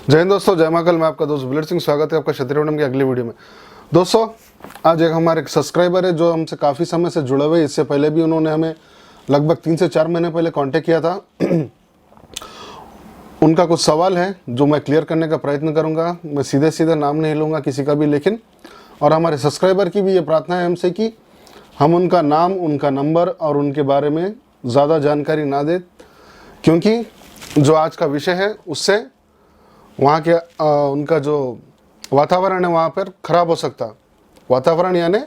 जय हिंद दोस्तों, जय महाकाल। मैं आपका दोस्त बुलेट सिंह, स्वागत है आपका क्षत्रिय वंदन की अगली वीडियो में। दोस्तों, आज एक हमारे सब्सक्राइबर है जो हमसे काफ़ी समय से जुड़े हुए। इससे पहले भी उन्होंने हमें लगभग 3 से 4 महीने पहले कांटेक्ट किया था। उनका कुछ सवाल है जो मैं क्लियर करने का प्रयत्न करूंगा। मैं सीधे सीधे नाम नहीं लूँगा किसी का भी, लेकिन और हमारे सब्सक्राइबर की भी ये प्रार्थना है हमसे कि हम उनका नाम, उनका नंबर और उनके बारे में ज़्यादा जानकारी ना दें, क्योंकि जो आज का विषय है उससे वहाँ के उनका जो वातावरण है वहाँ पर ख़राब हो सकता। वातावरण यानी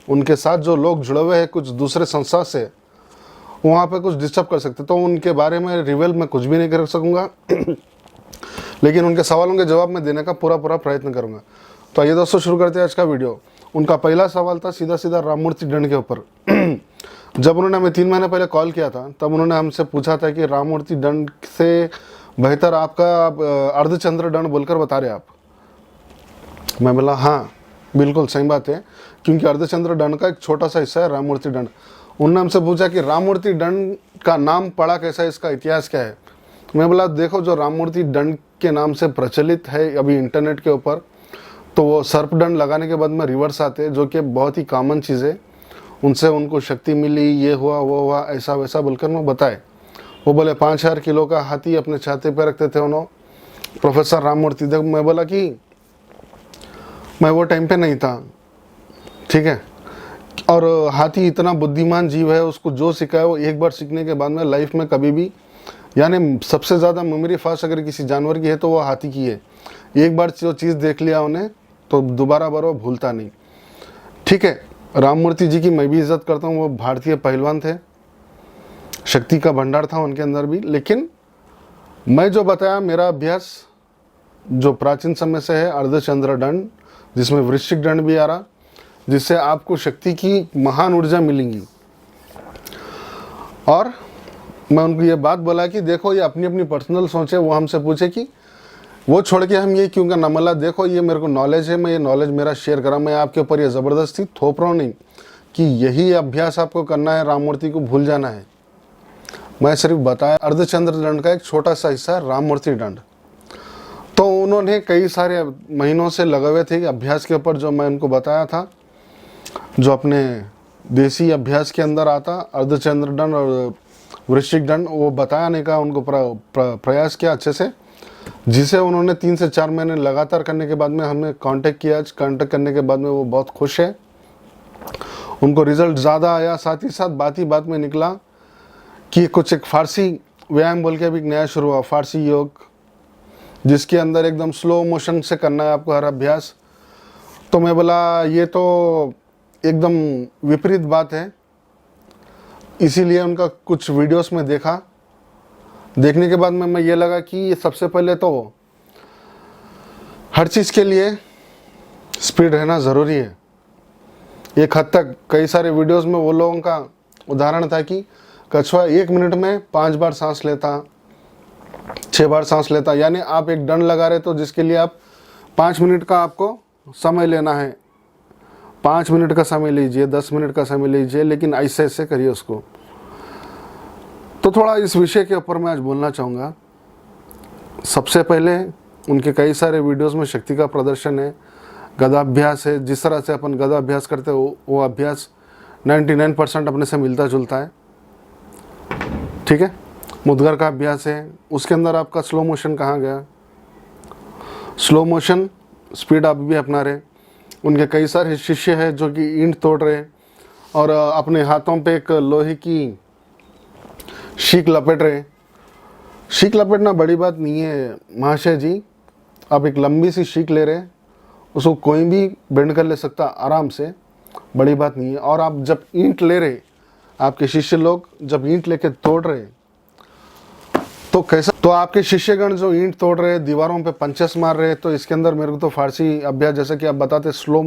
उनके साथ जो लोग जुड़े हुए हैं कुछ दूसरे संस्था से, वहाँ पे कुछ डिस्टर्ब कर सकते। तो उनके बारे में रिवील मैं कुछ भी नहीं कर सकूँगा लेकिन उनके सवालों के जवाब मैं देने का पूरा प्रयत्न करूँगा। तो आइए दोस्तों, शुरू करते हैं आज का वीडियो। उनका पहला सवाल था सीधा सीधा राममूर्ति दंड के ऊपर। जब उन्होंने हमें 3 महीने पहले कॉल किया था, तब उन्होंने हमसे पूछा था कि राममूर्ति दंड से बेहतर आपका अर्धचंद्र दंड बोलकर बता रहे आप। मैं बोला हाँ बिल्कुल सही बात है, क्योंकि अर्धचंद्र दंड का एक छोटा सा हिस्सा है राममूर्ति दंड। उन्होंने हमसे पूछा कि राममूर्ति दंड का नाम पड़ा कैसा है, इसका इतिहास क्या है। मैं बोला देखो, जो राममूर्ति दंड के नाम से प्रचलित है अभी इंटरनेट के ऊपर, तो वो सर्प दंड लगाने के बाद में रिवर्स आते हैं, जो कि बहुत ही कॉमन चीज़ है। उनसे उनको शक्ति मिली, ये हुआ वो हुआ, ऐसा वैसा बोलकर मैं बताए। वो बोले 5000 किलो का हाथी अपने छाती पे रखते थे उन्होंने, प्रोफेसर राममूर्ति दंड। मैं बोला कि मैं वो टाइम पे नहीं था, ठीक है। और हाथी इतना बुद्धिमान जीव है, उसको जो सिखाया वो एक बार सीखने के बाद में लाइफ में कभी भी, यानी सबसे ज़्यादा मेमोरी फास्ट अगर किसी जानवर की है तो वो हाथी की है। एक बार जो चीज़ देख लिया उन्हें तो दोबारा बार वो भूलता नहीं, ठीक है। राममूर्ति जी की मैं भी इज्जत करता हूँ। वो भारतीय पहलवान थे, शक्ति का भंडार था उनके अंदर भी। लेकिन मैं जो बताया, मेरा अभ्यास जो प्राचीन समय से है अर्धचंद्र दंड, जिसमें वृश्चिक दंड भी आ रहा, जिससे आपको शक्ति की महान ऊर्जा मिलेंगी। और मैं उनको ये बात बोला कि देखो, ये अपनी अपनी पर्सनल सोच है। वो हमसे पूछे कि वो छोड़ के हम ये क्यों करना। मतलब देखो, ये मेरे को नॉलेज है, मैं ये नॉलेज मेरा शेयर करा। मैं आपके ऊपर ये ज़बरदस्ती थोप रहा हूँ नहीं कि यही अभ्यास आपको करना है, राममूर्ति को भूल जाना है। मैं सिर्फ बताया अर्धचंद्र दंड का एक छोटा सा हिस्सा राममूर्ति दंड। तो उन्होंने कई सारे महीनों से लगे हुए थे अभ्यास के ऊपर, जो मैं उनको बताया था, जो अपने देसी अभ्यास के अंदर आता, अर्धचंद्र दंड और वृश्चिक दंड, वो बताने का उनको प्रयास किया अच्छे से, जिसे उन्होंने 3 से 4 महीने लगातार करने के बाद में हमें कांटेक्ट किया। कांटेक्ट करने के बाद में वो बहुत खुश है, उनको रिजल्ट ज़्यादा आया। साथ ही साथ बात ही बात में निकला कि कुछ एक फारसी व्यायाम बोल के अभी नया शुरू हुआ, फारसी योग, जिसके अंदर एकदम स्लो मोशन से करना है आपको हर अभ्यास। तो मैं बोला ये तो एकदम विपरीत बात है। इसीलिए उनका कुछ वीडियोस में देखा। देखने के बाद में मैं ये लगा कि सबसे पहले तो हर चीज़ के लिए स्पीड रहना ज़रूरी है। एक हद तक कई सारे वीडियोस में वो लोगों का उदाहरण था कि कछुआ 1 मिनट में 5 बार सांस लेता, 6 बार सांस लेता। यानी आप एक दंड लगा रहे तो जिसके लिए आप 5 मिनट का आपको समय लेना है, 5 मिनट का समय लीजिए, 10 मिनट का समय लीजिए, लेकिन ऐसे ऐसे करिए उसको। तो थोड़ा इस विषय के ऊपर मैं आज बोलना चाहूँगा। सबसे पहले उनके कई सारे वीडियोस में शक्ति का प्रदर्शन है, गदाभ्यास है। जिस तरह से अपन गदाभ्यास करते हैं वो अभ्यास 99% अपने से मिलता जुलता है, ठीक है। मुद्गर का अभ्यास है, उसके अंदर आपका स्लो मोशन कहाँ गया, स्लो मोशन स्पीड आप भी अपना रहे। उनके कई सारे शिष्य हैं जो कि ईंट तोड़ रहे और अपने हाथों पे एक लोहे की शीख लपेट रहे। शीख लपेटना बड़ी बात नहीं है महाशय जी। आप एक लंबी सी शीख ले रहे, उसको कोई भी बेंड कर ले सकता आराम से, बड़ी बात नहीं है। और आप जब ईंट ले रहे, आपके शिष्य लोग जब ईंट लेके तोड़ रहे, तो कैसा, तो आपके शिष्यगण जो ईंट तोड़ रहे, दीवारों पे पंचेस मार रहे, तो इसके अंदर मेरे को तो फारसी अभ्यास, जैसे कि आप बताते स्लो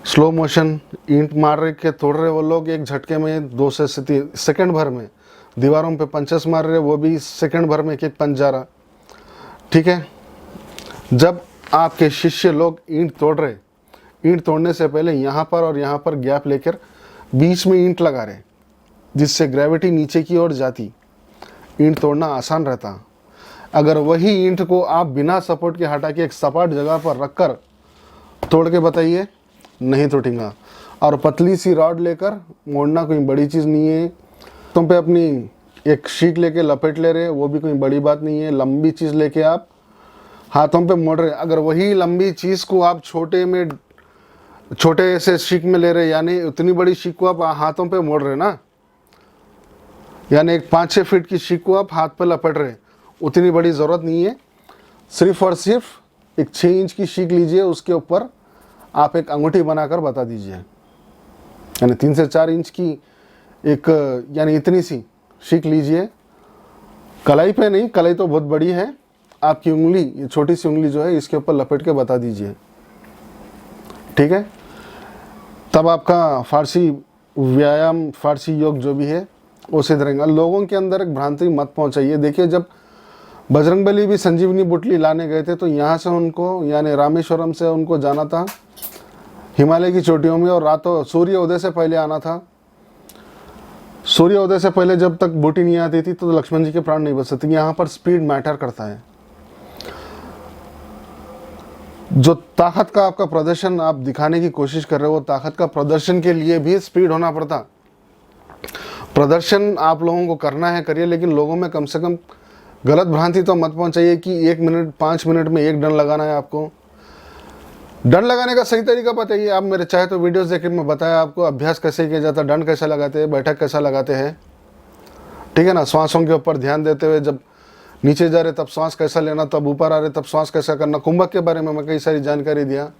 मोशन ईंट मार रहे के तोड़ रहे वो लोग एक झटके में 2 से 3 सेकंड भर में। दीवारों पे पंचेस मार रहे, वो भी सेकंड भर में एक पंच जा रहा, ठीक है। जब आपके शिष्य लोग ईंट तोड़ रहे, ईंट तोड़ने से पहले यहाँ पर और यहाँ पर गैप लेकर बीच में ईंट लगा रहे, जिससे ग्रेविटी नीचे की ओर जाती, ईंट तोड़ना आसान रहता। अगर वही ईंट को आप बिना सपोर्ट के हटा के एक सपाट जगह पर रखकर तोड़ के बताइए, नहीं टूटेगा। और पतली सी रॉड लेकर मोड़ना कोई बड़ी चीज़ नहीं है। तुम पे अपनी एक शीट लेके लपेट ले रहे, वो भी कोई बड़ी बात नहीं है। लंबी चीज़ लेके आप हाथों पे मोड़ रहे, अगर वही लंबी चीज़ को आप छोटे से शीक में ले रहे, यानी उतनी बड़ी शीक को आप हाथों पे मोड़ रहे ना, यानी एक 5-6 फीट की शीक को आप हाथ पे लपेट रहे, उतनी बड़ी ज़रूरत नहीं है। सिर्फ और सिर्फ एक 6 इंच की शीक लीजिए, उसके ऊपर आप एक अंगूठी बनाकर बता दीजिए, यानी 3 से 4 इंच की एक, यानी इतनी सी शीक लीजिए। कलाई पे नहीं, कलाई तो बहुत बड़ी है, आपकी उंगली, ये छोटी सी उंगली जो है इसके ऊपर लपेट के बता दीजिए, ठीक है। तब आपका फारसी व्यायाम, फारसी योग जो भी है वो सिद्ध रहेगा। लोगों के अंदर एक भ्रांति मत पहुंचाइए। देखिए, जब बजरंगबली भी संजीवनी बुटली लाने गए थे तो यहाँ से उनको, यानी रामेश्वरम से उनको जाना था हिमालय की चोटियों में, और रातों सूर्य उदय से पहले आना था। सूर्य उदय से पहले जब तक बूटी नहीं आती थी तो लक्ष्मण जी के प्राण नहीं बच सकते। यहाँ पर स्पीड मैटर करता है। जो ताकत का आपका प्रदर्शन आप दिखाने की कोशिश कर रहे हो, वो ताकत का प्रदर्शन के लिए भी स्पीड होना पड़ता। प्रदर्शन आप लोगों को करना है, करिए, लेकिन लोगों में कम से कम गलत भ्रांति तो मत पहुंचाइए कि 1 मिनट 5 मिनट में 1 डंड लगाना है। आपको डंड लगाने का सही तरीका बताइए। आप मेरे चाहे तो वीडियोस देखिए, मैं बताया आपको अभ्यास कैसे किया जाता है, डंड कैसे लगाते हैं, बैठक कैसा लगाते हैं, ठीक है ना। श्वासों के ऊपर ध्यान देते हुए जब नीचे जा रहे तब श्वास कैसा लेना, तब ऊपर आ रहे तब श्वास कैसा करना। कुंभक के बारे में मैं कई सारी जानकारी दिया,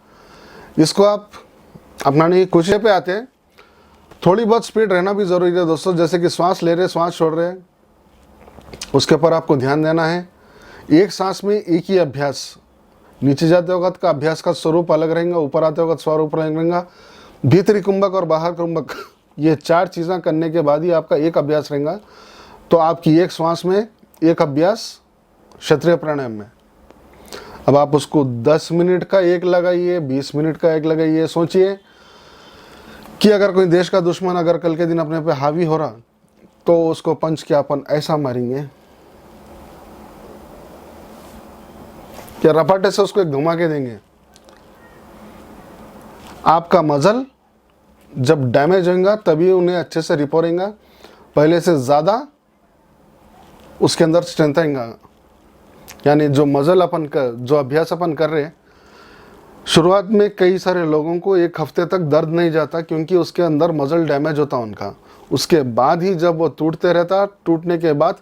इसको आप अपनाने की कोशिश पे आते हैं। थोड़ी बहुत स्पीड रहना भी ज़रूरी है दोस्तों। जैसे कि श्वास ले रहे, श्वास छोड़ रहे, उसके ऊपर आपको ध्यान देना है। एक सांस में एक ही अभ्यास, नीचे जाते वक्त का अभ्यास का स्वरूप अलग रहेगा, ऊपर आते वक्त स्वरूप अलग रहेगा। भीतरी कुंभक और बाहर कुंभक, ये 4 चीज़ें करने के बाद ही आपका एक अभ्यास रहेगा। तो आपकी एक श्वास में एक अभ्यास क्षत्रिय प्राणायाम में। अब आप उसको 10 मिनट का एक लगाइए, 20 मिनट का एक लगाइए। सोचिए कि अगर कोई देश का दुश्मन अगर कल के दिन अपने पे हावी हो रहा तो उसको पंच के अपन ऐसा मारेंगे कि रपाटे से उसको एक घुमा के देंगे। आपका मजल जब डैमेज होगा तभी उन्हें अच्छे से रिपोरेंगा, पहले से ज़्यादा उसके अंदर स्ट्रेंथ आएगा। यानी जो मजल अपन का जो अभ्यास अपन कर रहे हैं, शुरुआत में कई सारे लोगों को 1 हफ्ते तक दर्द नहीं जाता क्योंकि उसके अंदर मजल डैमेज होता उनका। उसके बाद ही जब वो टूटते रहता, टूटने के बाद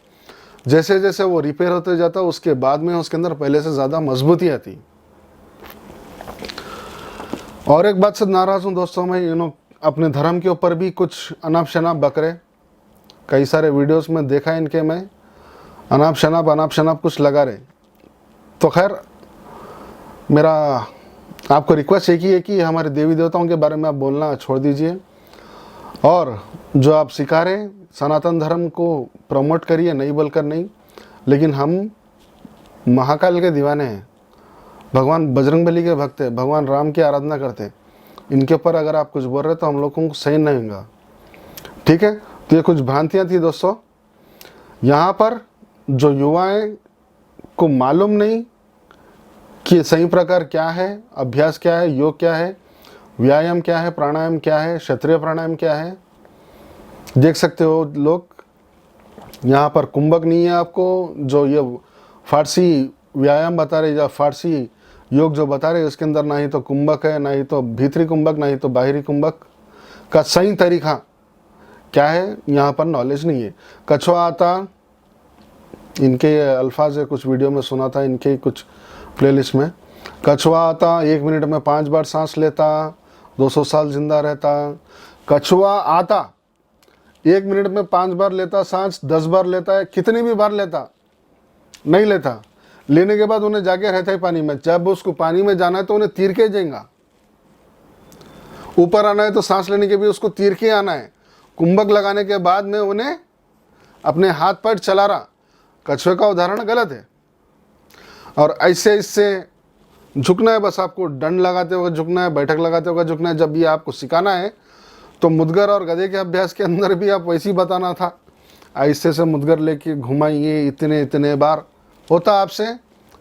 जैसे जैसे वो रिपेयर होते जाता, उसके बाद में उसके अंदर पहले से ज़्यादा मजबूती आती। और एक बात से नाराज़ हूँ दोस्तों, मैं अपने धर्म के ऊपर भी कुछ अनाप शनाप बकरे, कई सारे वीडियोस में देखा इनके, मैं अनाप शनाप कुछ लगा रहे। तो खैर, मेरा आपको रिक्वेस्ट एक ही है कि हमारे देवी देवताओं के बारे में आप बोलना छोड़ दीजिए, और जो आप सिखा रहे सनातन धर्म को प्रमोट करिए, नहीं बोलकर नहीं। लेकिन हम महाकाल के दीवाने हैं, भगवान बजरंगबली के भक्त हैं, भगवान राम की आराधना करते हैं। इनके ऊपर अगर आप कुछ बोल रहे तो हम लोगों को सही नहीं होगा, ठीक है। तो ये कुछ भ्रांतियाँ थी दोस्तों। यहाँ पर जो युवाएं को मालूम नहीं कि सही प्रकार क्या है, अभ्यास क्या है, योग क्या है, व्यायाम क्या है, प्राणायाम क्या है, क्षत्रिय प्राणायाम क्या है, देख सकते हो लोग। यहाँ पर कुंभक नहीं है आपको, जो ये फारसी व्यायाम बता रहे या फारसी योग जो बता रहे, उसके अंदर ना ही तो कुंभक है, ना ही तो भीतरी कुंभक, ना ही तो बाहरी कुंभक का सही तरीका क्या है, यहाँ पर नॉलेज नहीं है। कछुआ आता, इनके अल्फाज है, कुछ वीडियो में सुना था, इनके कुछ प्लेलिस्ट में। कछुआ आता 1 मिनट में 5 बार सांस लेता, 200 साल जिंदा रहता। कछुआ आता 1 मिनट में 5 बार लेता सांस, 10 बार लेता है, कितनी भी बार लेता, नहीं लेता, लेने के बाद उन्हें जाके रहता है पानी में। जब उसको पानी में जाना है तो उन्हें तीर के जाएगा, ऊपर आना है तो सांस लेने के भी उसको तीर के आना है। कुंभक लगाने के बाद में उन्हें अपने हाथ पैर चला रहा। कछुए का उदाहरण गलत है। और ऐसे इससे झुकना है, बस आपको डंड लगाते हुए झुकना है, बैठक लगाते हुए झुकना है। जब ये आपको सिखाना है तो मुदगर और गधे के अभ्यास के अंदर भी आप वैसे ही बताना था, ऐसे से मुदगर लेके घुमाइए इतने इतने बार, होता आपसे?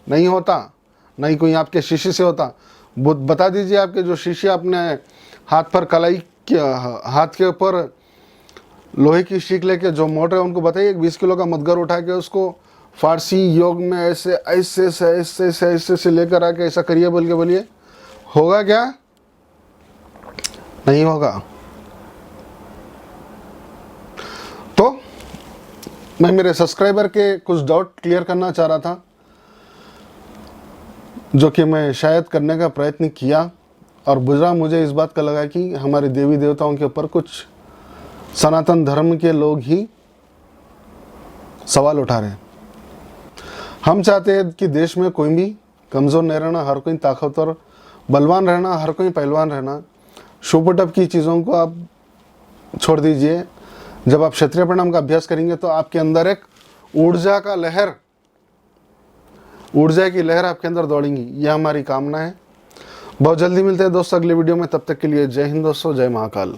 नहीं होता, नहीं कोई आपके शिष्य से होता। बता दीजिए आपके जो शिष्य अपने हाथ पर कलाई के हाथ के ऊपर लोहे की शीख लेके जो मोटर है, उनको बताइए 20 किलो का मदगर उठा के उसको फारसी योग में ऐसे ऐसे से ऐसे से ऐसे से लेकर आके ऐसा करिए बोल के बोलिए, होगा क्या? नहीं होगा। तो मैं मेरे सब्सक्राइबर के कुछ डाउट क्लियर करना चाह रहा था, जो कि मैं शायद करने का प्रयत्न किया, और बुरा मुझे इस बात का लगा कि हमारे देवी देवताओं के ऊपर कुछ सनातन धर्म के लोग ही सवाल उठा रहे हैं। हम चाहते हैं कि देश में कोई भी कमज़ोर नहीं रहना, हर कोई ताकतवर बलवान रहना, हर कोई पहलवान रहना। शोपटप की चीज़ों को आप छोड़ दीजिए। जब आप क्षत्रिय प्रणाम का अभ्यास करेंगे तो आपके अंदर एक ऊर्जा की लहर आपके अंदर दौड़ेंगी। यह हमारी कामना है। बहुत जल्दी मिलते हैं दोस्तों अगले वीडियो में। तब तक के लिए जय हिंद दोस्तों, जय महाकाल।